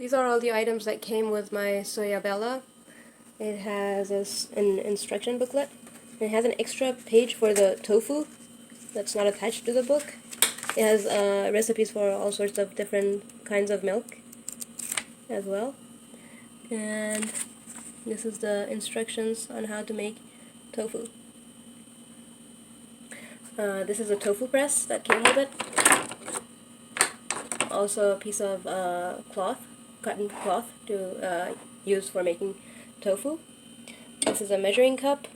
these are all the items that came with my Soyabella. It has an instruction booklet. It has an extra page for the tofu that's not attached to the book. It has recipes for all sorts of different kinds of milk as well. And this is the instructions on how to make tofu. This is a tofu press that came with it. Also a piece of cloth, cotton cloth to use for making tofu. This is a measuring cup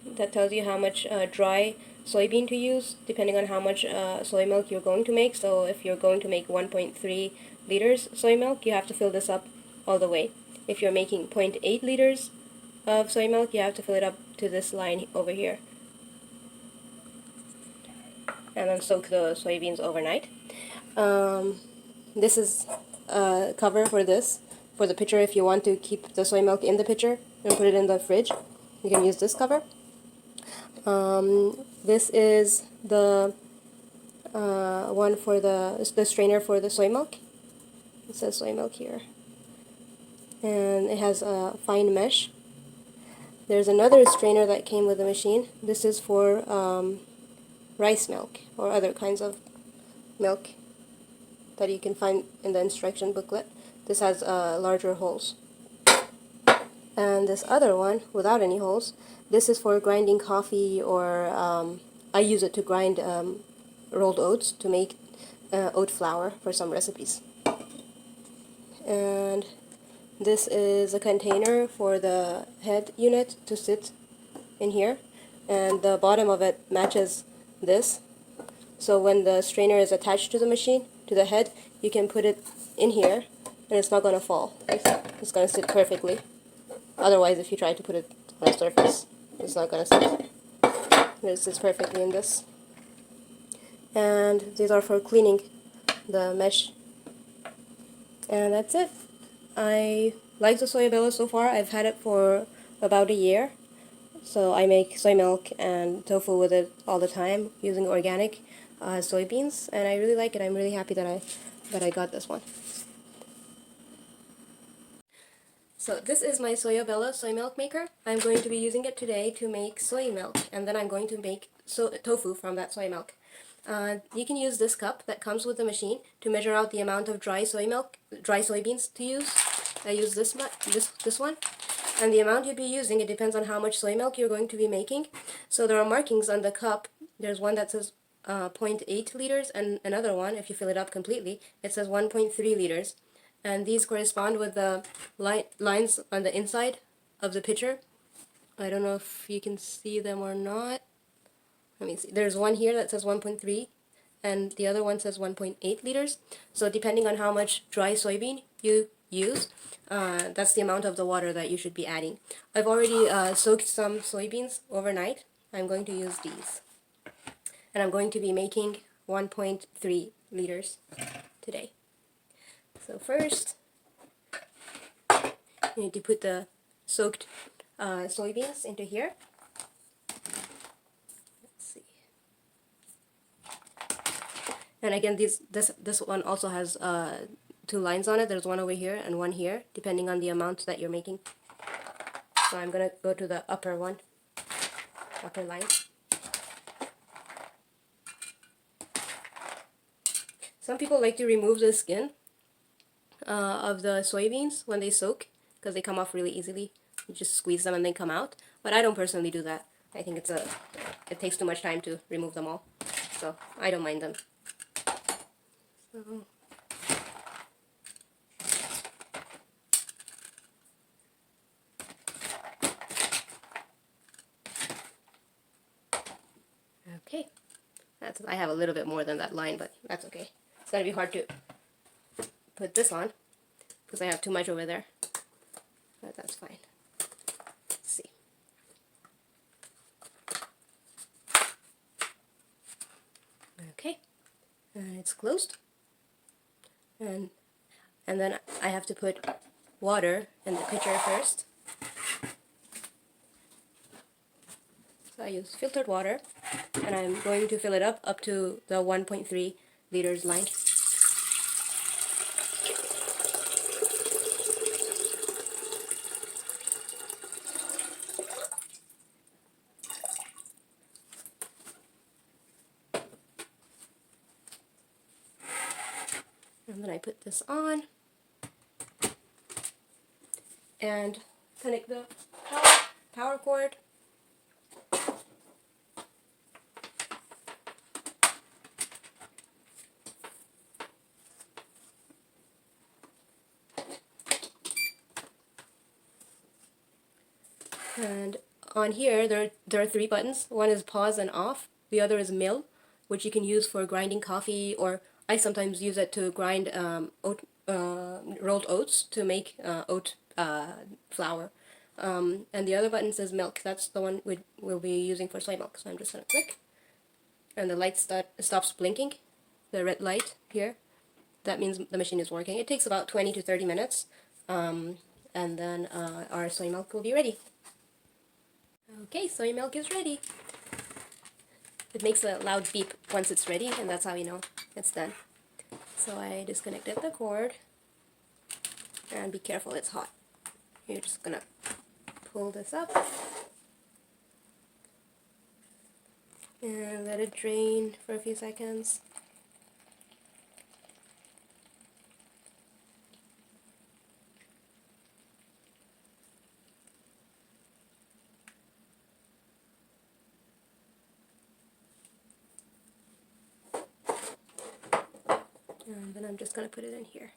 that tells you how much dry soybean to use depending on how much soy milk you're going to make. So if you're going to make 1.3 liters soy milk, you have to fill this up all the way. If you're making 0.8 liters of soy milk, you have to fill it up to this line over here. And then soak the soybeans overnight. This is a cover for the pitcher. If you want to keep the soy milk in the pitcher and put it in the fridge, you can use this cover. This is the one for the strainer for the soy milk. It says soy milk here. And it has a fine mesh. There's another strainer that came with the machine. This is for rice milk or other kinds of milk that you can find in the instruction booklet. This has larger holes. And this other one, without any holes, this is for grinding coffee, or I use it to grind rolled oats to make oat flour for some recipes. And this is a container for the head unit to sit in here, and the bottom of it matches this. So when the strainer is attached to the machine, to the head, you can put it in here and it's not going to fall. It's going to sit perfectly. Otherwise, if you try to put it on a surface, it's not going to sit. It sits perfectly in this. And these are for cleaning the mesh. And that's it. I like the Soyabella so far. I've had it for about a year. So I make soy milk and tofu with it all the time using organic soybeans, and I really like it. I'm really happy that I got this one. So this is my Soyabella soy milk maker. I'm going to be using it today to make soy milk, and then I'm going to make tofu from that soy milk. You can use this cup that comes with the machine to measure out the amount of dry soybeans to use. I use this one. And the amount you'd be using, it depends on how much soy milk you're going to be making. So there are markings on the cup. There's one that says 0.8 liters, and another one, if you fill it up completely, it says 1.3 liters. And these correspond with the lines on the inside of the pitcher. I don't know if you can see them or not. Let me see. There's one here that says 1.3, and the other one says 1.8 liters. So depending on how much dry soybean you use, that's the amount of the water that you should be adding. I've already soaked some soybeans overnight. I'm going to use these. And I'm going to be making 1.3 liters today. So first, you need to put the soaked soybeans into here. Let's see. And again, this one also has two lines on it. There's one over here and one here, depending on the amount that you're making. So I'm going to go to the upper one, upper line. Some people like to remove the skin of the soybeans when they soak, because they come off really easily. You just squeeze them and they come out. But I don't personally do that. I think it takes too much time to remove them all. So I don't mind them. So okay. I have a little bit more than that line, but that's okay. It's going to be hard to put this on because I have too much over there, but that's fine. Let's see. Okay, and it's closed, and then I have to put water in the pitcher first. So I use filtered water, and I'm going to fill it up to the 1.3 liters line. then I put this on and connect the power cord. And on here, there are three buttons. One is pause and off. The other is mill, which you can use for grinding coffee, or I sometimes use it to grind rolled oats to make oat flour. And the other button says milk. That's the one we'll be using for soy milk. So I'm just going to click. And the light stops blinking. The red light here. That means the machine is working. It takes about 20 to 30 minutes. And then our soy milk will be ready. Okay, soy milk is ready. It makes a loud beep once it's ready, and that's how we know it's done. So I disconnected the cord, and be careful, it's hot. You're just gonna pull this up and let it drain for a few seconds. And then I'm just going to put it in here.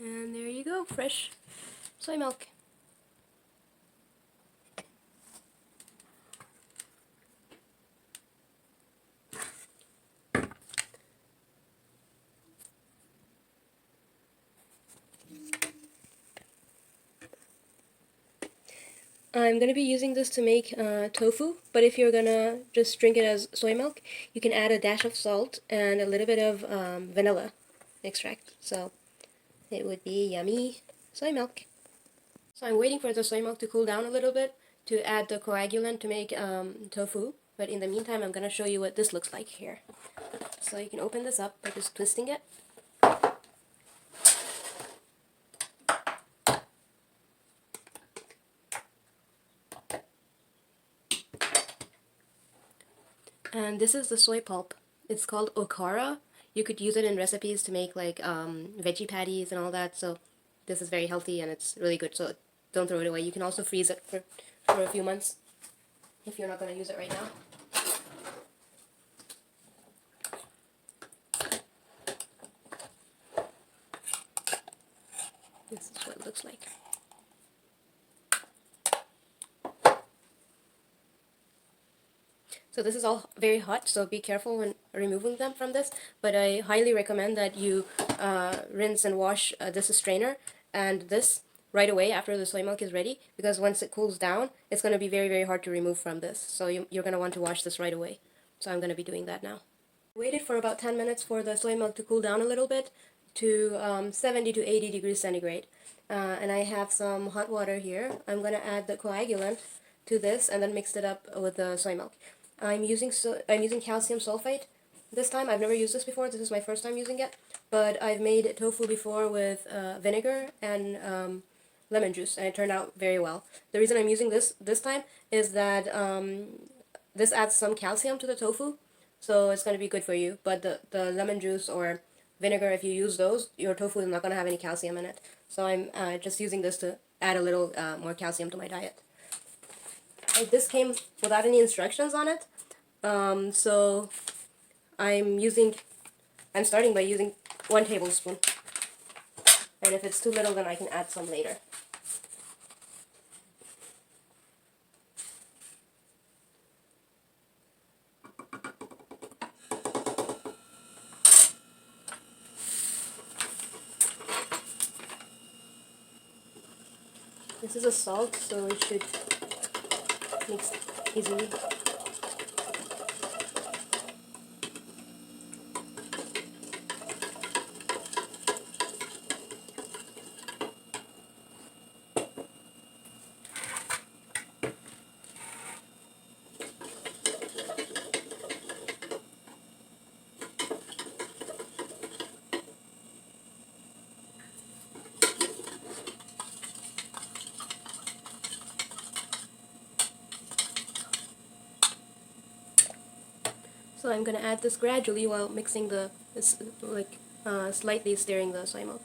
And there you go, fresh soy milk. I'm going to be using this to make tofu, but if you're going to just drink it as soy milk, you can add a dash of salt and a little bit of vanilla extract. So it would be yummy soy milk. So I'm waiting for the soy milk to cool down a little bit to add the coagulant to make tofu, but in the meantime I'm going to show you what this looks like here. So you can open this up by just twisting it. And this is the soy pulp. It's called okara. You could use it in recipes to make like veggie patties and all that. So this is very healthy and it's really good. So don't throw it away. You can also freeze it for a few months if you're not going to use it right now. This is what it looks like. So this is all very hot, so be careful when removing them from this, but I highly recommend that you rinse and wash this strainer and this right away after the soy milk is ready, because once it cools down, it's going to be very, very hard to remove from this. So you're going to want to wash this right away. So I'm going to be doing that now. Waited for about 10 minutes for the soy milk to cool down a little bit to 70 to 80 degrees centigrade. And I have some hot water here. I'm going to add the coagulant to this and then mix it up with the soy milk. I'm using calcium sulfate this time. I've never used this before. This is my first time using it. But I've made tofu before with vinegar and lemon juice, and it turned out very well. The reason I'm using this time is that this adds some calcium to the tofu, so it's going to be good for you. But the lemon juice or vinegar, if you use those, your tofu is not going to have any calcium in it. So I'm just using this to add a little more calcium to my diet. This came without any instructions on it, so I'm starting by using 1 tablespoon, and if it's too little then I can add some later. This is a salt, so it should mix easily. So I'm going to add this gradually while mixing slightly stirring the soy milk.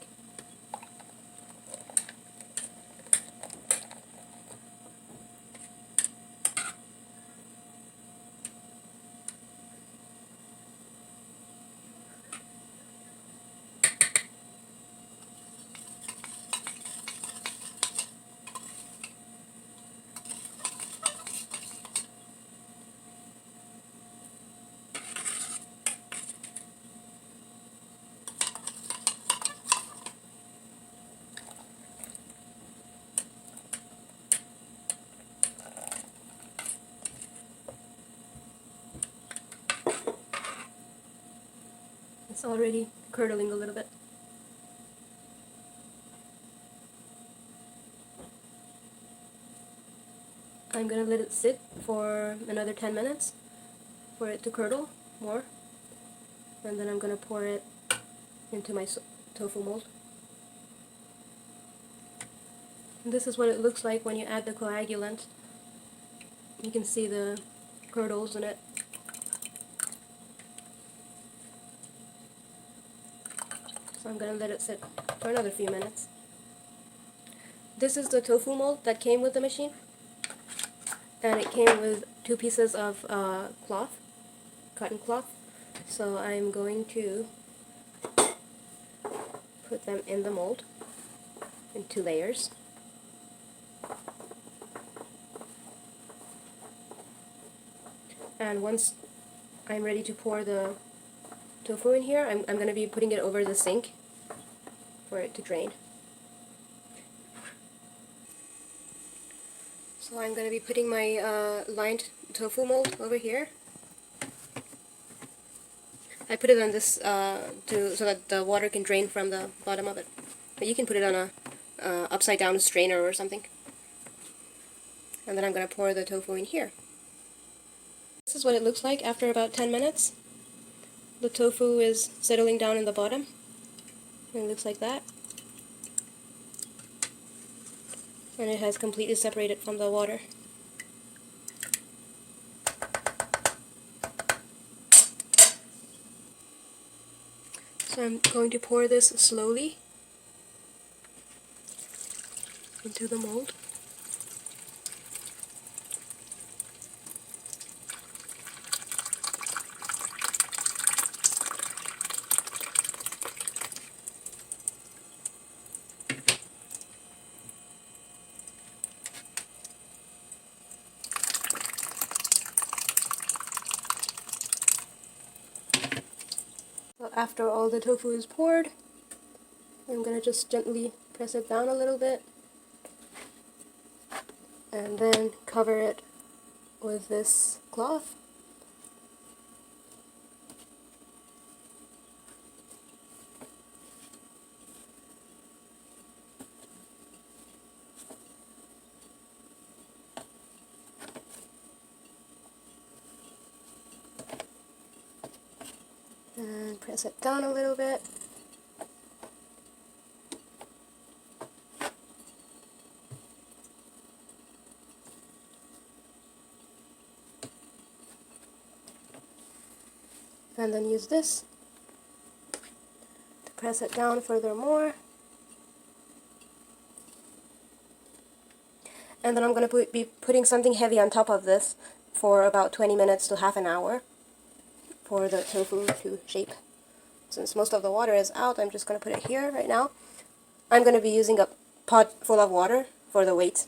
It's already curdling a little bit. I'm going to let it sit for another 10 minutes for it to curdle more, and then I'm going to pour it into my tofu mold. And this is what it looks like when you add the coagulant. You can see the curdles in it. So I'm going to let it sit for another few minutes. This is the tofu mold that came with the machine, and it came with 2 pieces of cloth, cotton cloth. So I'm going to put them in the mold in 2 layers. And once I'm ready to pour the tofu in here, I'm going to be putting it over the sink for it to drain. So I'm going to be putting my lined tofu mold over here. I put it on this so that the water can drain from the bottom of it. But you can put it on a upside down strainer or something. And then I'm going to pour the tofu in here. This is what it looks like after about 10 minutes. The tofu is settling down in the bottom. And it looks like that. And it has completely separated from the water. So I'm going to pour this slowly into the mold. So after all the tofu is poured, I'm going to just gently press it down a little bit and then cover it with this cloth. And press it down a little bit. And then use this to press it down furthermore. And then I'm going to be putting something heavy on top of this for about 20 minutes to half an hour for the tofu to shape. Since most of the water is out, I'm just going to put it here right now. I'm going to be using a pot full of water for the weight.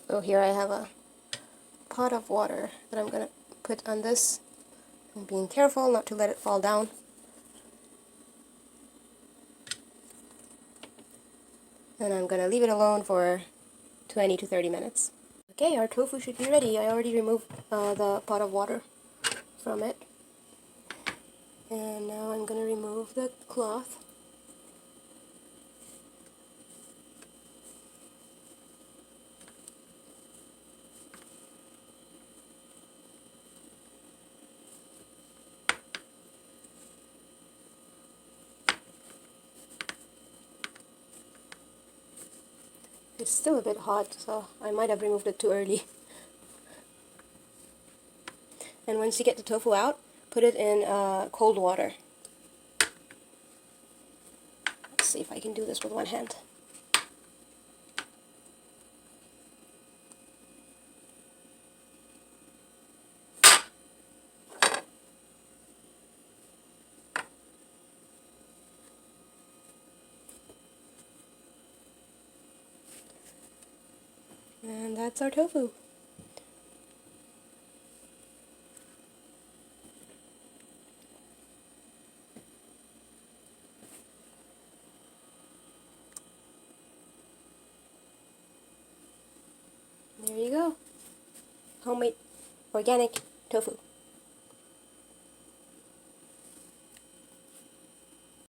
So here I have a pot of water that I'm going to put on this. I'm being careful not to let it fall down. And I'm going to leave it alone for 20 to 30 minutes. Okay, our tofu should be ready. I already removed the pot of water from it. And now I'm going to remove the cloth. It's still a bit hot, so I might have removed it too early. and once you get the tofu out, put it in cold water. Let's see if I can do this with one hand. And that's our tofu. There you go. Homemade, organic tofu.